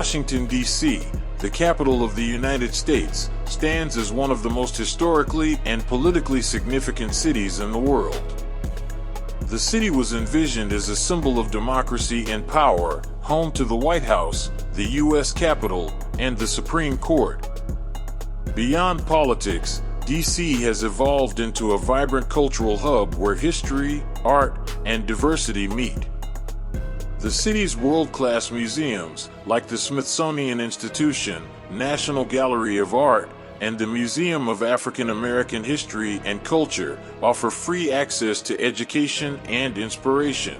Washington, D.C., the capital of the United States, stands as one of the most historically and politically significant cities in the world. The city was envisioned as a symbol of democracy and power, home to the White House, the U.S. Capitol, and the Supreme Court. Beyond politics, D.C. has evolved into a vibrant cultural hub where history, art, and diversity meet. The city's world-class museums, like the Smithsonian Institution, National Gallery of Art, and the Museum of African American History and Culture, offer free access to education and inspiration.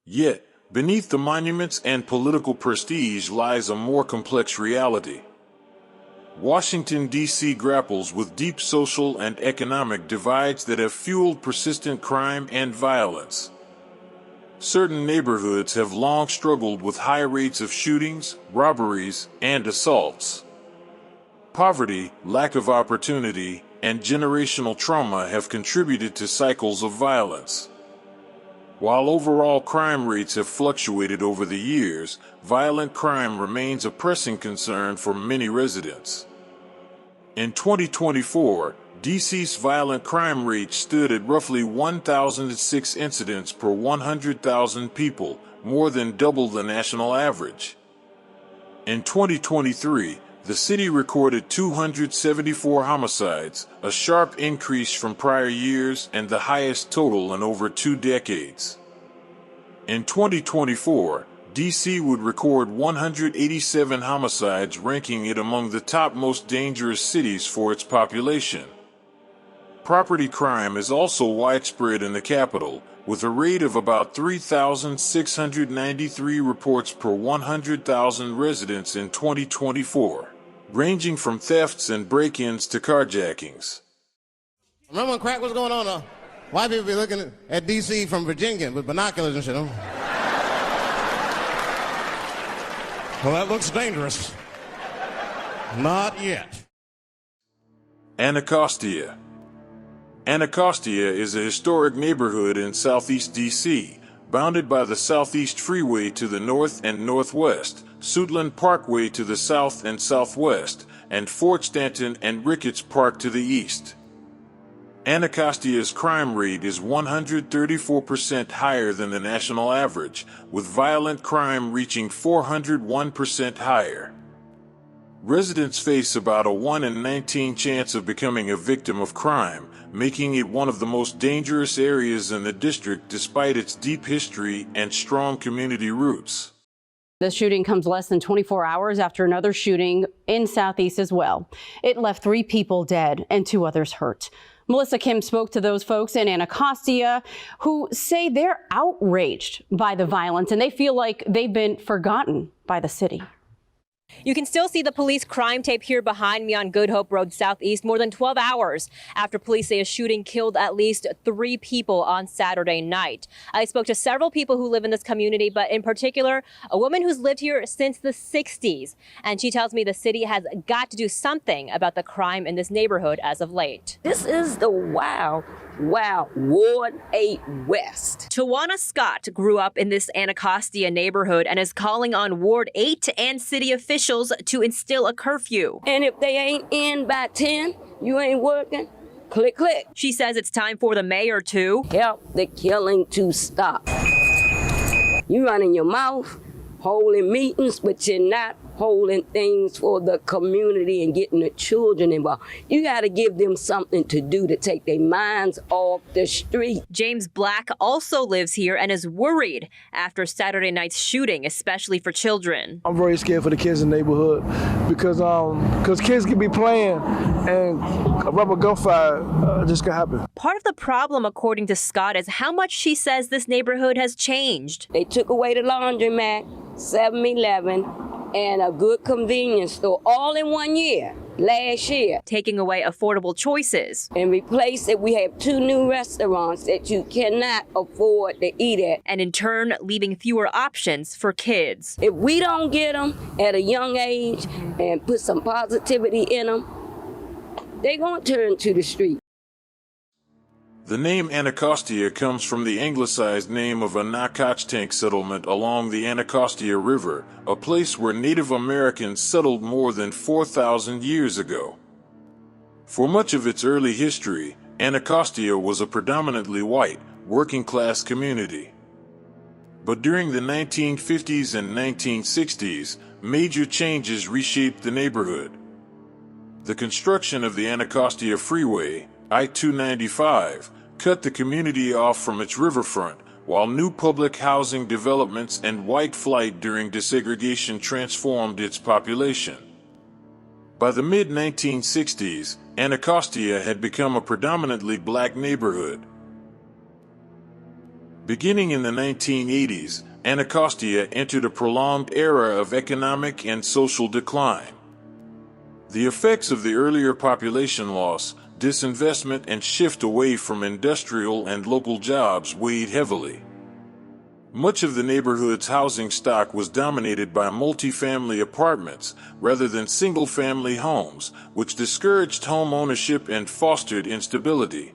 Yet, beneath the monuments and political prestige lies a more complex reality. Washington, D.C. grapples with deep social and economic divides that have fueled persistent crime and violence. Certain neighborhoods have long struggled with high rates of shootings, robberies, and assaults. Poverty, lack of opportunity, and generational trauma have contributed to cycles of violence. While overall crime rates have fluctuated over the years, violent crime remains a pressing concern for many residents. In 2024, D.C.'s violent crime rate stood at roughly 1,006 incidents per 100,000 people, more than double the national average. In 2023, the city recorded 274 homicides, a sharp increase from prior years and the highest total in over 2 decades. In 2024, D.C. would record 187 homicides, ranking it among the top most dangerous cities for its population. Property crime is also widespread in the capital, with a rate of about 3,693 reports per 100,000 residents in 2024, ranging from thefts and break-ins to carjackings. Remember when crack was going on? White people be looking at D.C. from Virginia with binoculars and shit. Well, that looks dangerous. Not yet. Anacostia. Anacostia is a historic neighborhood in southeast D.C., bounded by the Southeast Freeway to the north and northwest, Suitland Parkway to the south and southwest, and Fort Stanton and Ricketts Park to the east. Anacostia's crime rate is 134% higher than the national average, with violent crime reaching 401% higher. Residents face about a 1 in 19 chance of becoming a victim of crime, making it one of the most dangerous areas in the district despite its deep history and strong community roots. The shooting comes less than 24 hours after another shooting in Southeast as well. It left 3 people dead and 2 others hurt. Melissa Kim spoke to those folks in Anacostia who say they're outraged by the violence and they feel like they've been forgotten by the city. You can still see the police crime tape here behind me on Good Hope Road Southeast more than 12 hours after police say a shooting killed at least 3 people on Saturday night. I spoke to several people who live in this community, but in particular, a woman who's lived here since the 60s. And she tells me the city has got to do something about the crime in this neighborhood as of late. This is the Ward 8 West. Tawana Scott grew up in this Anacostia neighborhood and is calling on Ward 8 and city officials to instill a curfew. And if they ain't in by 10, you ain't working. Click, click. She says it's time for the mayor to help the killing to stop. You running your mouth, holding meetings, but you're not holding things for the community and getting the children involved. You got to give them something to do to take their minds off the street. James Black also lives here and is worried after Saturday night's shooting, especially for children. I'm very scared for the kids in the neighborhood because kids can be playing and a rubber gunfire just could happen. Part of the problem, according to Scott, is how much she says this neighborhood has changed. They took away the laundromat, 7-Eleven, and a good convenience store all in 1 year, last year. Taking away affordable choices. And replace it, we have 2 new restaurants that you cannot afford to eat at. And in turn, leaving fewer options for kids. If we don't get them at a young age and put some positivity in them, they're going to turn to the street. The name Anacostia comes from the anglicized name of a Anacostia settlement along the Anacostia River, a place where Native Americans settled more than 4,000 years ago. For much of its early history, Anacostia was a predominantly white, working-class community. But during the 1950s and 1960s, major changes reshaped the neighborhood. The construction of the Anacostia Freeway, I-295, cut the community off from its riverfront, while new public housing developments and white flight during desegregation transformed its population. By the mid-1960s, Anacostia had become a predominantly black neighborhood. Beginning in the 1980s, Anacostia entered a prolonged era of economic and social decline. The effects of the earlier population loss, disinvestment, and shift away from industrial and local jobs weighed heavily. Much of the neighborhood's housing stock was dominated by multifamily apartments rather than single-family homes, which discouraged home ownership and fostered instability.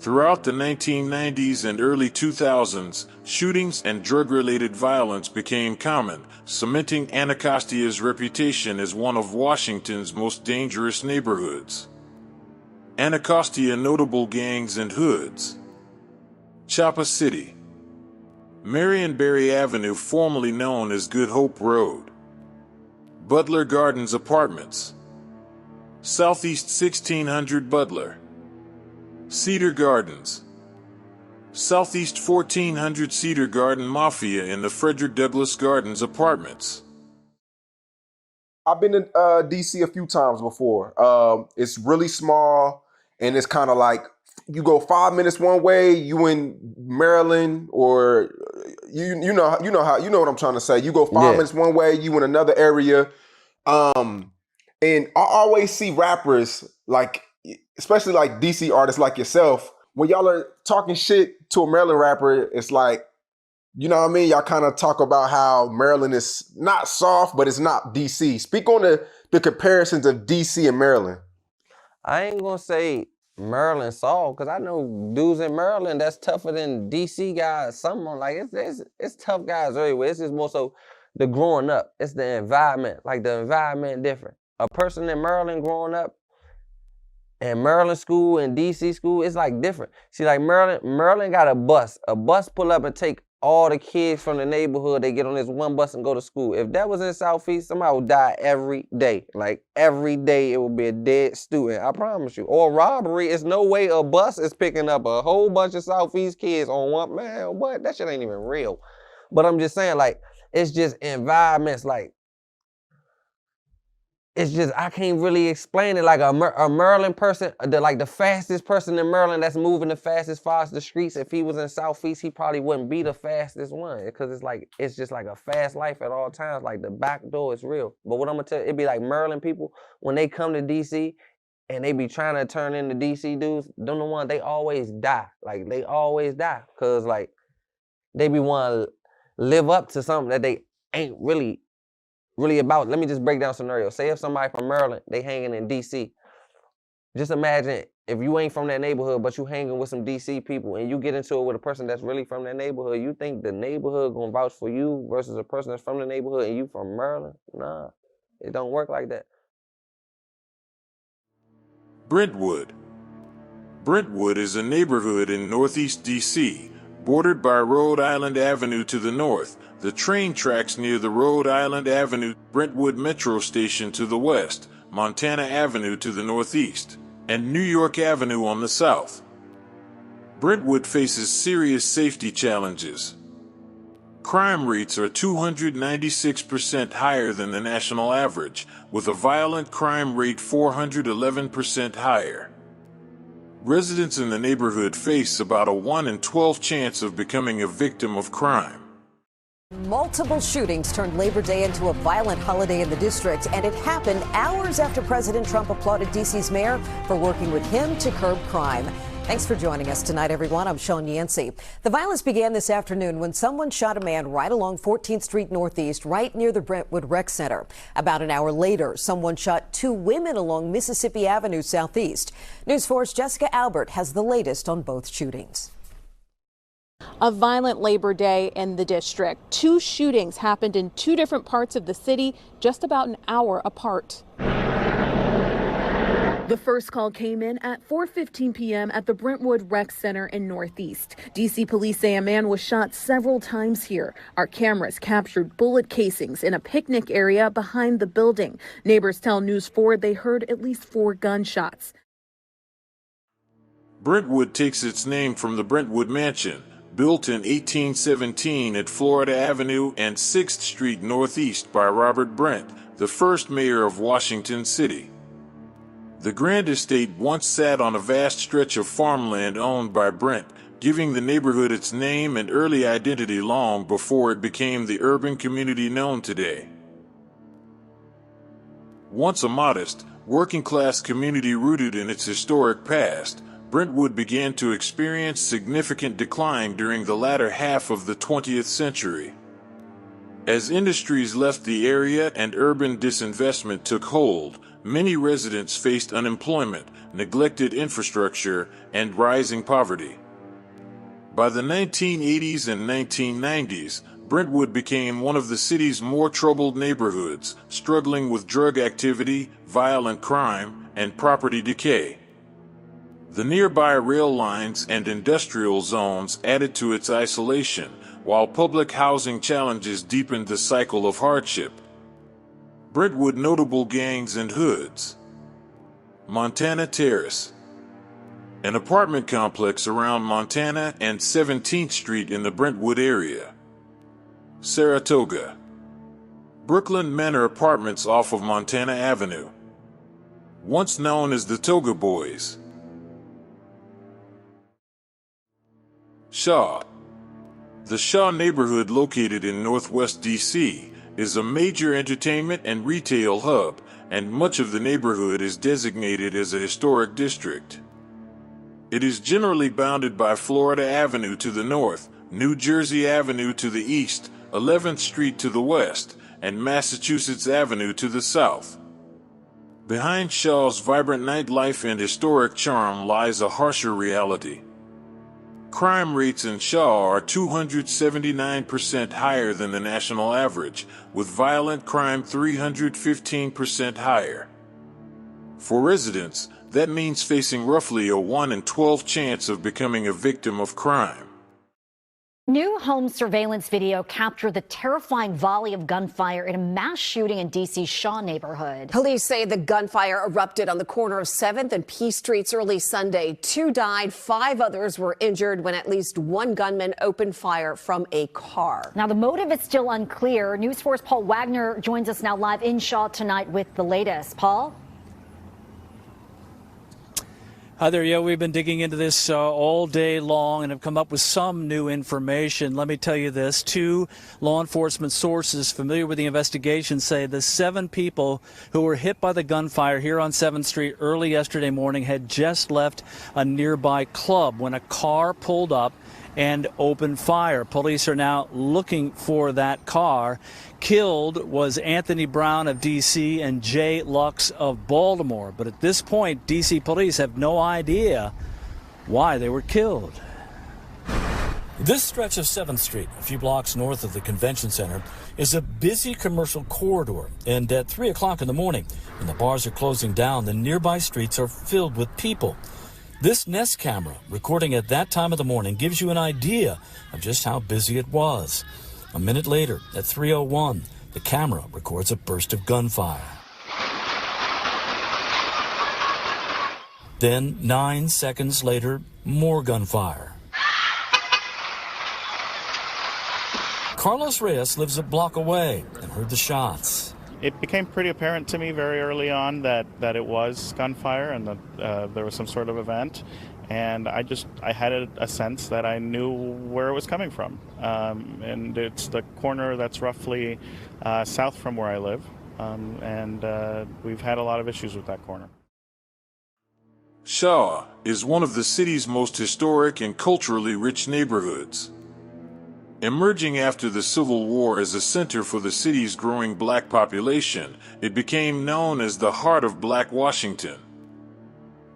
Throughout the 1990s and early 2000s, shootings and drug-related violence became common, cementing Anacostia's reputation as one of Washington's most dangerous neighborhoods. Anacostia notable gangs and hoods. Chapa City. Marionberry Avenue, formerly known as Good Hope Road. Butler Gardens Apartments. Southeast 1600 Butler. Cedar Gardens. Southeast 1400 Cedar Garden Mafia in the Frederick Douglass Gardens Apartments. I've been in D.C. a few times before. It's really small, and it's kind of like you go 5 minutes one way, you in Maryland, or you know what I'm trying to say. You go 5 minutes one way, you in another area. And I always see rappers, like, especially like DC artists like yourself, when y'all are talking shit to a Maryland rapper, it's like, you know what I mean? Y'all kind of talk about how Maryland is not soft, but it's not DC. Speak on the comparisons of DC and Maryland. I ain't gonna say Maryland soft, because I know dudes in Maryland that's tougher than DC guys. Someone like it's tough guys everywhere. It's just more so the growing up. It's the environment. Like the environment different. A person in Maryland growing up, and Maryland school and DC school, it's like different. See, like Maryland got a bus. A bus pull up and take all the kids from the neighborhood. They get on this one bus and go to school. If that was in Southeast, somebody would die every day. Like every day it would be a dead student, I promise you. Or robbery. It's no way a bus is picking up a whole bunch of Southeast kids on one, man, what? That shit ain't even real. But I'm just saying, like, it's just environments, like, it's just, I can't really explain it. Like a Maryland person, the fastest person in Maryland that's moving the fastest across the streets, if he was in Southeast, he probably wouldn't be the fastest one. Because it's just like a fast life at all times. Like the back door is real. But what I'm gonna tell you, it'd be like Maryland people, when they come to DC and they be trying to turn into DC dudes, them the ones, they always die. Like they always die. Cause like, they be wanting to live up to something that they ain't really about. Let me just break down a scenario. Say if somebody from Maryland, they hanging in DC. Just imagine if you ain't from that neighborhood, but you hanging with some DC people and you get into it with a person that's really from that neighborhood, you think the neighborhood gonna vouch for you versus a person that's from the neighborhood and you from Maryland? Nah, it don't work like that. Brentwood. Brentwood is a neighborhood in northeast DC, bordered by Rhode Island Avenue to the north, the train tracks near the Rhode Island Avenue Brentwood Metro Station to the west, Montana Avenue to the northeast, and New York Avenue on the south. Brentwood faces serious safety challenges. Crime rates are 296% higher than the national average, with a violent crime rate 411% higher. Residents in the neighborhood face about a 1 in 12 chance of becoming a victim of crime. Multiple shootings turned Labor Day into a violent holiday in the district, and it happened hours after President Trump applauded D.C.'s mayor for working with him to curb crime. Thanks for joining us tonight, everyone. I'm Sean Yancey. The violence began this afternoon when someone shot a man right along 14th Street Northeast, right near the Brentwood Rec Center. About an hour later, someone shot two women along Mississippi Avenue Southeast. News 4's Jessica Albert has the latest on both shootings. A violent Labor Day in the district. Two shootings happened in two different parts of the city, just about an hour apart. The first call came in at 4:15 p.m. at the Brentwood Rec Center in Northeast. D.C. police say a man was shot several times here. Our cameras captured bullet casings in a picnic area behind the building. Neighbors tell News 4 they heard at least 4 gunshots. Brentwood takes its name from the Brentwood Mansion, built in 1817 at Florida Avenue and 6th Street Northeast by Robert Brent, the first mayor of Washington City. The Grand Estate once sat on a vast stretch of farmland owned by Brent, giving the neighborhood its name and early identity long before it became the urban community known today. Once a modest, working-class community rooted in its historic past, Brentwood began to experience significant decline during the latter half of the 20th century. As industries left the area and urban disinvestment took hold, many residents faced unemployment, neglected infrastructure, and rising poverty. By the 1980s and 1990s, Brentwood became one of the city's more troubled neighborhoods, struggling with drug activity, violent crime, and property decay. The nearby rail lines and industrial zones added to its isolation, while public housing challenges deepened the cycle of hardship. Brentwood notable gangs and hoods. Montana Terrace, an apartment complex around Montana and 17th Street in the Brentwood area. Saratoga, Brooklyn Manor Apartments off of Montana Avenue, once known as the Toga Boys. Shaw, the Shaw neighborhood located in Northwest D.C., is a major entertainment and retail hub, and much of the neighborhood is designated as a historic district. It is generally bounded by Florida Avenue to the north, New Jersey Avenue to the east, 11th Street to the west, and Massachusetts Avenue to the south. Behind Shaw's vibrant nightlife and historic charm lies a harsher reality. Crime rates in Shaw are 279% higher than the national average, with violent crime 315% higher. For residents, that means facing roughly a 1 in 12 chance of becoming a victim of crime. New home surveillance video captured the terrifying volley of gunfire in a mass shooting in D.C.'s Shaw neighborhood. Police say the gunfire erupted on the corner of 7th and P Streets early Sunday. 2 died, 5 others were injured when at least one gunman opened fire from a car. Now, the motive is still unclear. News 4's Paul Wagner joins us now live in Shaw tonight with the latest. Paul? Hi there. Yeah, we've been digging into this all day long and have come up with some new information. Let me tell you this. 2 law enforcement sources familiar with the investigation say the 7 people who were hit by the gunfire here on 7th Street early yesterday morning had just left a nearby club when a car pulled up and opened fire. Police are now looking for that car. Killed was Anthony Brown of D.C. and Jay Lux of Baltimore. But at this point, D.C. police have no idea why they were killed. This stretch of 7th Street, a few blocks north of the convention center, is a busy commercial corridor. And at 3 o'clock in the morning, when the bars are closing down, the nearby streets are filled with people. This Nest camera, recording at that time of the morning, gives you an idea of just how busy it was. A minute later, at 3:01, the camera records a burst of gunfire. Then, 9 seconds later, more gunfire. Carlos Reyes lives a block away and heard the shots. It became pretty apparent to me very early on that it was gunfire and that there was some sort of event. And I had a sense that I knew where it was coming from. And it's the corner that's roughly south from where I live. And we've had a lot of issues with that corner. Shaw is one of the city's most historic and culturally rich neighborhoods. Emerging after the Civil War as a center for the city's growing black population, it became known as the heart of Black Washington.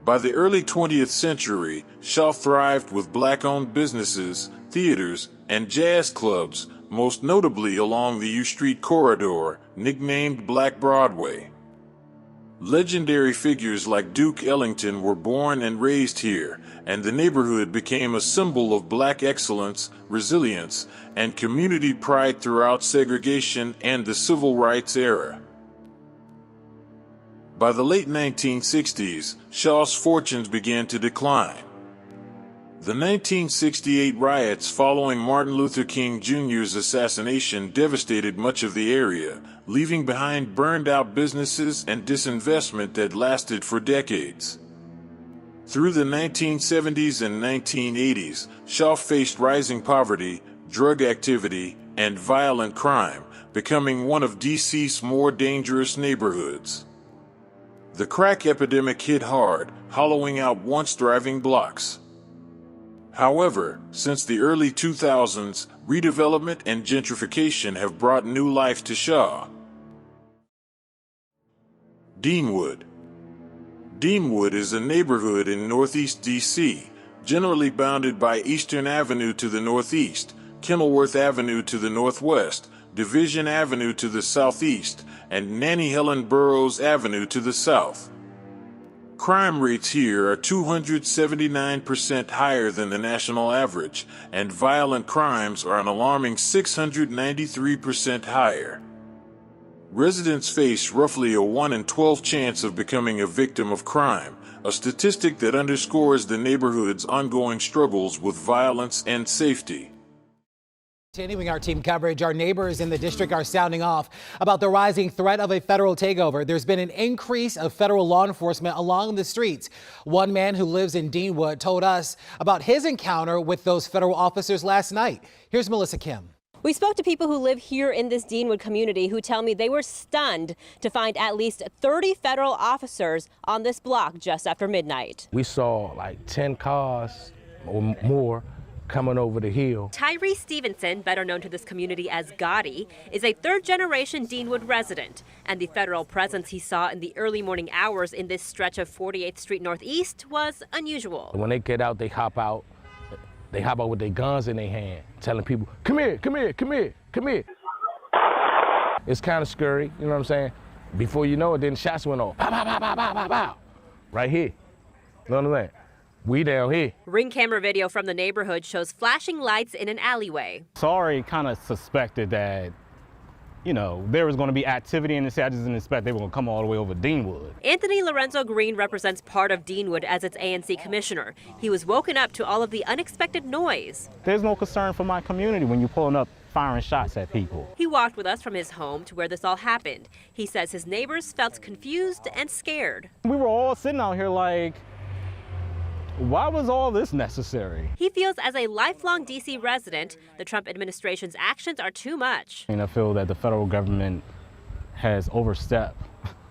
By the early 20th century, Shaw thrived with black-owned businesses, theaters, and jazz clubs, most notably along the U Street corridor, nicknamed Black Broadway. Legendary figures like Duke Ellington were born and raised here, and the neighborhood became a symbol of black excellence, resilience, and community pride throughout segregation and the civil rights era. By the late 1960s, Shaw's fortunes began to decline. The 1968 riots following Martin Luther King Jr.'s assassination devastated much of the area, leaving behind burned-out businesses and disinvestment that lasted for decades. Through the 1970s and 1980s, Shaw faced rising poverty, drug activity, and violent crime, becoming one of D.C.'s more dangerous neighborhoods. The crack epidemic hit hard, hollowing out once thriving blocks. However, since the early 2000s, redevelopment and gentrification have brought new life to Shaw. Deanwood. Deanwood is a neighborhood in northeast D.C., generally bounded by Eastern Avenue to the northeast, Kenilworth Avenue to the northwest, Division Avenue to the southeast, and Nannie Helen Burroughs Avenue to the south. Crime rates here are 279% higher than the national average, and violent crimes are an alarming 693% higher. Residents face roughly a 1 in 12 chance of becoming a victim of crime, a statistic that underscores the neighborhood's ongoing struggles with violence and safety. Continuing our team coverage, our neighbors in the district are sounding off about the rising threat of a federal takeover. There's been an increase of federal law enforcement along the streets. One man who lives in Deanwood told us about his encounter with those federal officers last night. Here's Melissa Kim. We spoke to people who live here in this Deanwood community who tell me they were stunned to find at least 30 federal officers on this block just after midnight. We saw like 10 cars or more coming over the hill. Tyree Stevenson, better known to this community as Gotti, is a third-generation Deanwood resident, and the federal presence he saw in the early morning hours in this stretch of 48th Street Northeast was unusual. When they get out, they hop out with their guns in their hand, telling people, come here, come here, come here, come here. It's kind of scary, you know what I'm saying? Before you know it, then shots went off. Pow, pow, pow, pow, pow, pow, pow. Right here, you know what I'm saying? We down here. Ring camera video from the neighborhood shows flashing lights in an alleyway. Sorry, kind of suspected that, you know, there was going to be activity in the city. I just didn't expect they were going to come all the way over Deanwood. Anthony Lorenzo Green represents part of Deanwood as its ANC commissioner. He was woken up to all of the unexpected noise. There's no concern for my community when you're pulling up firing shots at people. He walked with us from his home to where this all happened. He says his neighbors felt confused and scared. We were all sitting out here like, why was all this necessary? He feels as a lifelong D.C. resident, the Trump administration's actions are too much. I feel that the federal government has overstepped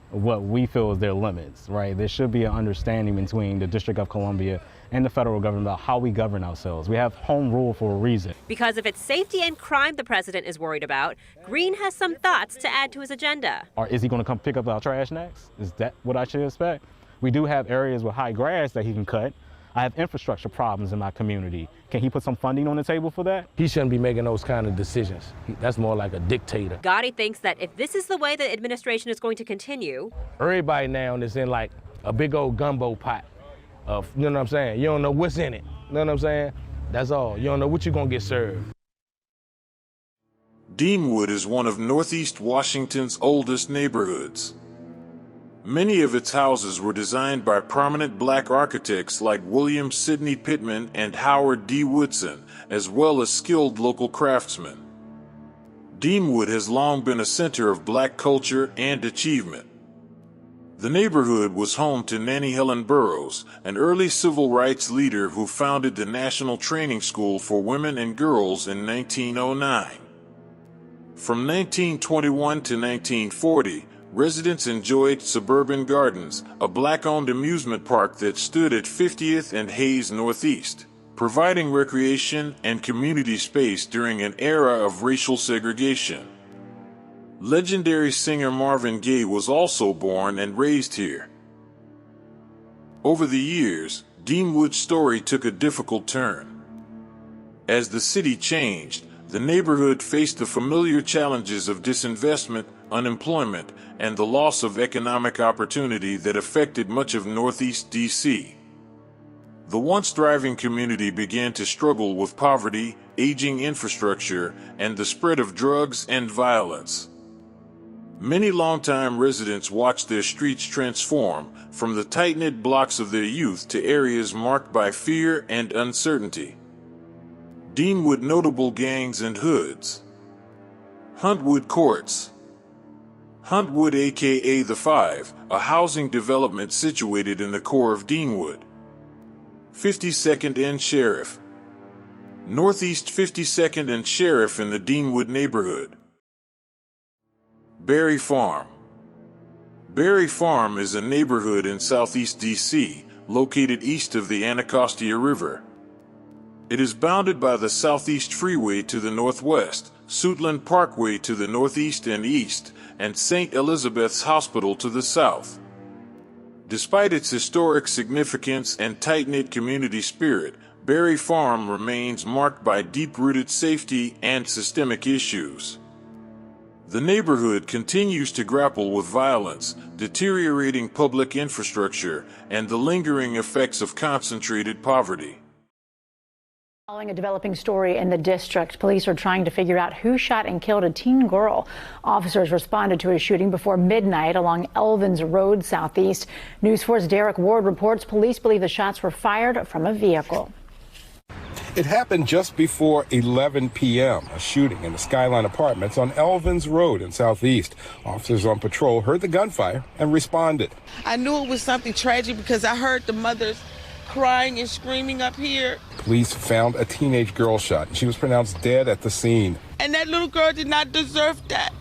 what we feel is their limits, right? There should be an understanding between the District of Columbia and the federal government about how we govern ourselves. We have home rule for a reason. Because of its safety and crime the president is worried about, Green has some thoughts to add to his agenda. Or is he going to come pick up our trash next? Is that what I should expect? We do have areas with high grass that he can cut. I have infrastructure problems in my community. Can he put some funding on the table for that? He shouldn't be making those kind of decisions. That's more like a dictator. Gotti thinks that if this is the way the administration is going to continue, everybody now is in like a big old gumbo pot of, you know what I'm saying? You don't know what's in it. You know what I'm saying? That's all. You don't know what you're going to get served. Deanwood is one of Northeast Washington's oldest neighborhoods. Many of its houses were designed by prominent black architects like William Sidney Pittman and Howard D. Woodson, as well as skilled local craftsmen. Deanwood has long been a center of black culture and achievement. The neighborhood was home to Nannie Helen Burroughs, an early civil rights leader who founded the National Training School for Women and Girls in 1909. From 1921 to 1940, residents enjoyed Suburban Gardens, a black-owned amusement park that stood at 50th and Hayes Northeast, providing recreation and community space during an era of racial segregation. Legendary singer Marvin Gaye was also born and raised here. Over the years, Deanwood's story took a difficult turn. As the city changed, the neighborhood faced the familiar challenges of disinvestment, unemployment, and the loss of economic opportunity that affected much of Northeast D.C. The once thriving community began to struggle with poverty, aging infrastructure, and the spread of drugs and violence. Many longtime residents watched their streets transform from the tight-knit blocks of their youth to areas marked by fear and uncertainty. Deanwood notable gangs and hoods. Huntwood Courts. Huntwood aka The Five, a housing development situated in the core of Deanwood. 52nd and Sheriff. Northeast 52nd and Sheriff in the Deanwood neighborhood. Berry Farm. Berry Farm is a neighborhood in Southeast D.C., located east of the Anacostia River. It is bounded by the Southeast Freeway to the northwest, Suitland Parkway to the northeast and east, and St. Elizabeth's Hospital to the south. Despite its historic significance and tight-knit community spirit, Berry Farm remains marked by deep-rooted safety and systemic issues. The neighborhood continues to grapple with violence, deteriorating public infrastructure, and the lingering effects of concentrated poverty. Following a developing story in the district, police are trying to figure out who shot and killed a teen girl. Officers responded to a shooting before midnight along Elvins Road Southeast. News 4's Derek Ward reports police believe the shots were fired from a vehicle. It happened just before 11 p.m., a shooting in the Skyline Apartments on Elvins Road in Southeast. Officers on patrol heard the gunfire and responded. I knew it was something tragic because I heard the mothers crying and screaming up here. Police found a teenage girl shot. She was pronounced dead at the scene. And that little girl did not deserve that.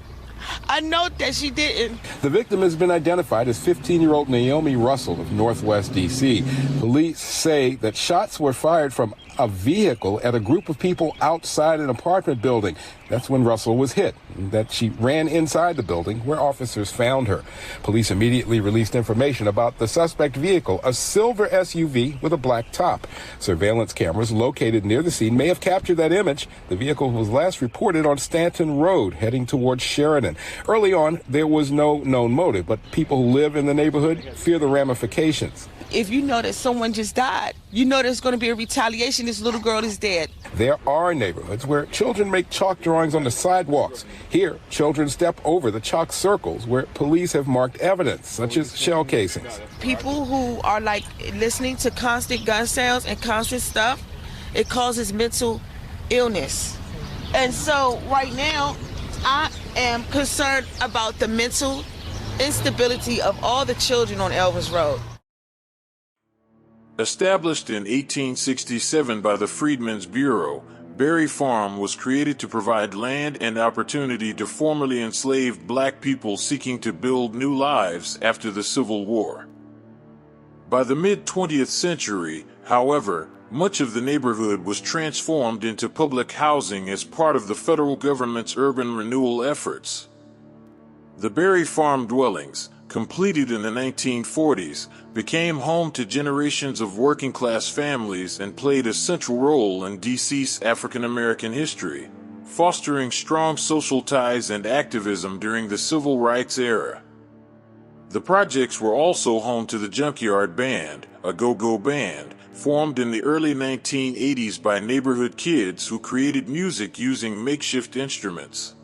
I know that she didn't. The victim has been identified as 15-year-old Naomi Russell of Northwest D.C. Police say that shots were fired from a vehicle at a group of people outside an apartment building. That's when Russell was hit, that she ran inside the building where officers found her. Police immediately released information about the suspect vehicle, a silver SUV with a black top. Surveillance cameras located near the scene may have captured that image. The vehicle was last reported on Stanton Road, heading towards Sheridan. Early on, there was no known motive, but people who live in the neighborhood fear the ramifications. If you know that someone just died, you know there's going to be a retaliation. This little girl is dead. There are neighborhoods where children make chalk drawings on the sidewalks. Here, children step over the chalk circles where police have marked evidence, such as shell casings. People who are like listening to constant gun sounds and constant stuff, it causes mental illness. And so right now, I am concerned about the mental instability of all the children on Elvis Road. Established in 1867 by the Freedmen's Bureau, Berry Farm was created to provide land and opportunity to formerly enslaved black people seeking to build new lives after the Civil War. By the mid-20th century, however, much of the neighborhood was transformed into public housing as part of the federal government's urban renewal efforts. The Berry Farm dwellings, completed in the 1940s, became home to generations of working-class families and played a central role in D.C.'s African-American history, fostering strong social ties and activism during the Civil Rights era. The projects were also home to the Junkyard Band, a go-go band, formed in the early 1980s by neighborhood kids who created music using makeshift instruments.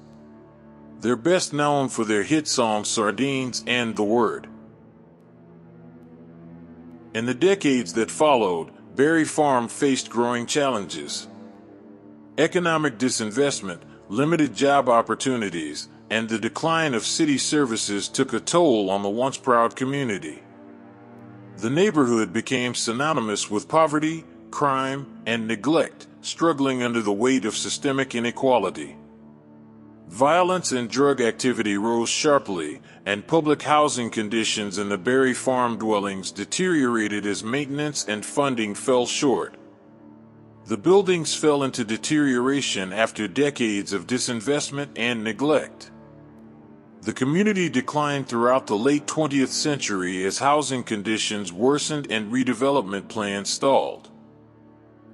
They're best known for their hit songs Sardines and The Word. In the decades that followed, Berry Farm faced growing challenges. Economic disinvestment, limited job opportunities, and the decline of city services took a toll on the once proud community. The neighborhood became synonymous with poverty, crime, and neglect, struggling under the weight of systemic inequality. Violence and drug activity rose sharply, and public housing conditions in the Berry Farm dwellings deteriorated as maintenance and funding fell short. The buildings fell into deterioration after decades of disinvestment and neglect. The community declined throughout the late 20th century as housing conditions worsened and redevelopment plans stalled.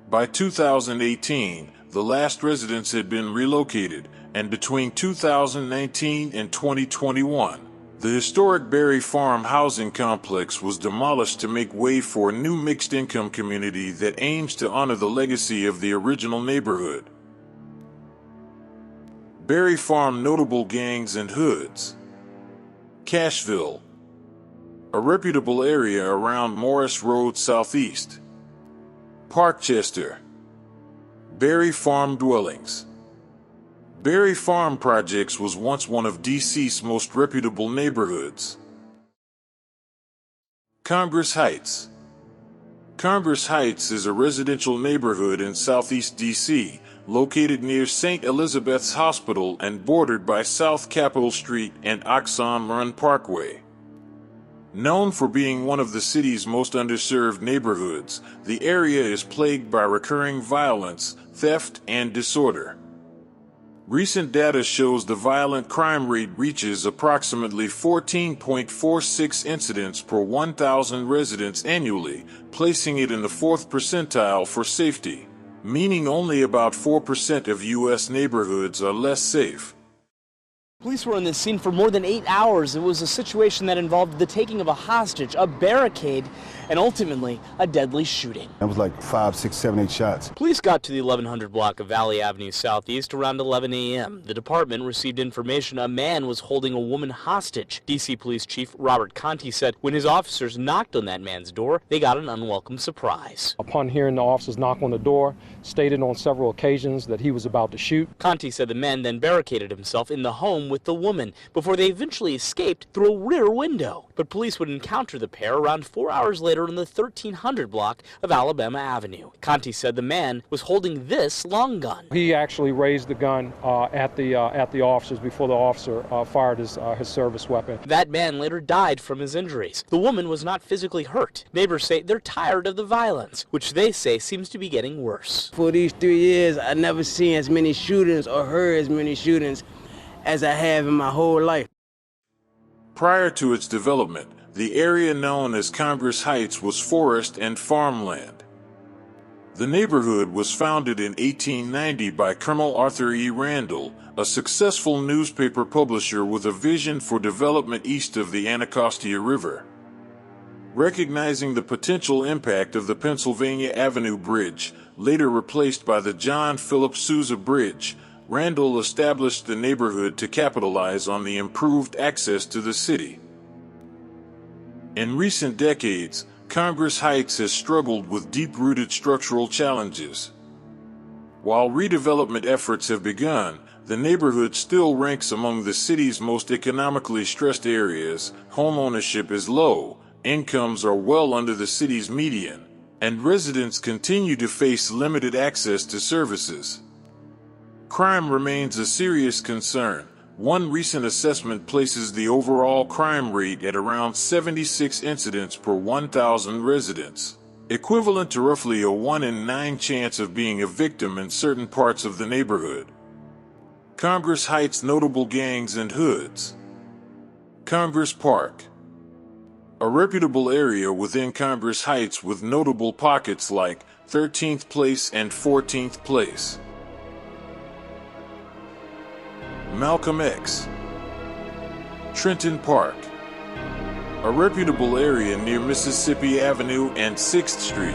By 2018, the last residents had been relocated, and between 2019 and 2021, the historic Berry Farm housing complex was demolished to make way for a new mixed-income community that aims to honor the legacy of the original neighborhood. Berry Farm notable gangs and hoods. Cashville, a reputable area around Morris Road Southeast. Parkchester, Berry Farm dwellings. Berry Farm Projects was once one of D.C.'s most reputable neighborhoods. Congress Heights. Congress Heights is a residential neighborhood in southeast D.C., located near St. Elizabeth's Hospital and bordered by South Capitol Street and Oxon Run Parkway. Known for being one of the city's most underserved neighborhoods, the area is plagued by recurring violence, theft, and disorder. Recent data shows the violent crime rate reaches approximately 14.46 incidents per 1,000 residents annually, placing it in the 4th percentile for safety, meaning only about 4% of U.S. neighborhoods are less safe. Police were on this scene for more than 8 hours. It was a situation that involved the taking of a hostage, a barricade, and ultimately a deadly shooting. That was like 5, 6, 7, 8 shots. Police got to the 1100 block of Valley Avenue Southeast around 11 a.m. The department received information a man was holding a woman hostage. D.C. Police Chief Robert Conti said when his officers knocked on that man's door, they got an unwelcome surprise. Upon hearing the officers knock on the door, stated on several occasions that he was about to shoot. Conti said the man then barricaded himself in the home with the woman before they eventually escaped through a rear window. But police would encounter the pair around 4 hours later in the 1300 block of Alabama Avenue. Conti said the man was holding this long gun. He actually raised the gun at the officers before the officer fired his service weapon. That man later died from his injuries. The woman was not physically hurt. Neighbors say they're tired of the violence, which they say seems to be getting worse. For these 3 years, I never seen as many shootings or heard as many shootings as I have in my whole life. Prior to its development, the area known as Congress Heights was forest and farmland. The neighborhood was founded in 1890 by Colonel Arthur E. Randall, a successful newspaper publisher with a vision for development east of the Anacostia River. Recognizing the potential impact of the Pennsylvania Avenue Bridge, later replaced by the John Philip Sousa Bridge, Randall established the neighborhood to capitalize on the improved access to the city. In recent decades, Congress Heights has struggled with deep-rooted structural challenges. While redevelopment efforts have begun, the neighborhood still ranks among the city's most economically stressed areas. Home ownership is low, incomes are well under the city's median, and residents continue to face limited access to services. Crime remains a serious concern. One recent assessment places the overall crime rate at around 76 incidents per 1,000 residents, equivalent to roughly a 1 in 9 chance of being a victim in certain parts of the neighborhood. Congress Heights notable gangs and hoods. Congress Park, a reputable area within Congress Heights with notable pockets like 13th Place and 14th Place. Malcolm X. Trenton Park, a reputable area near Mississippi Avenue and 6th Street.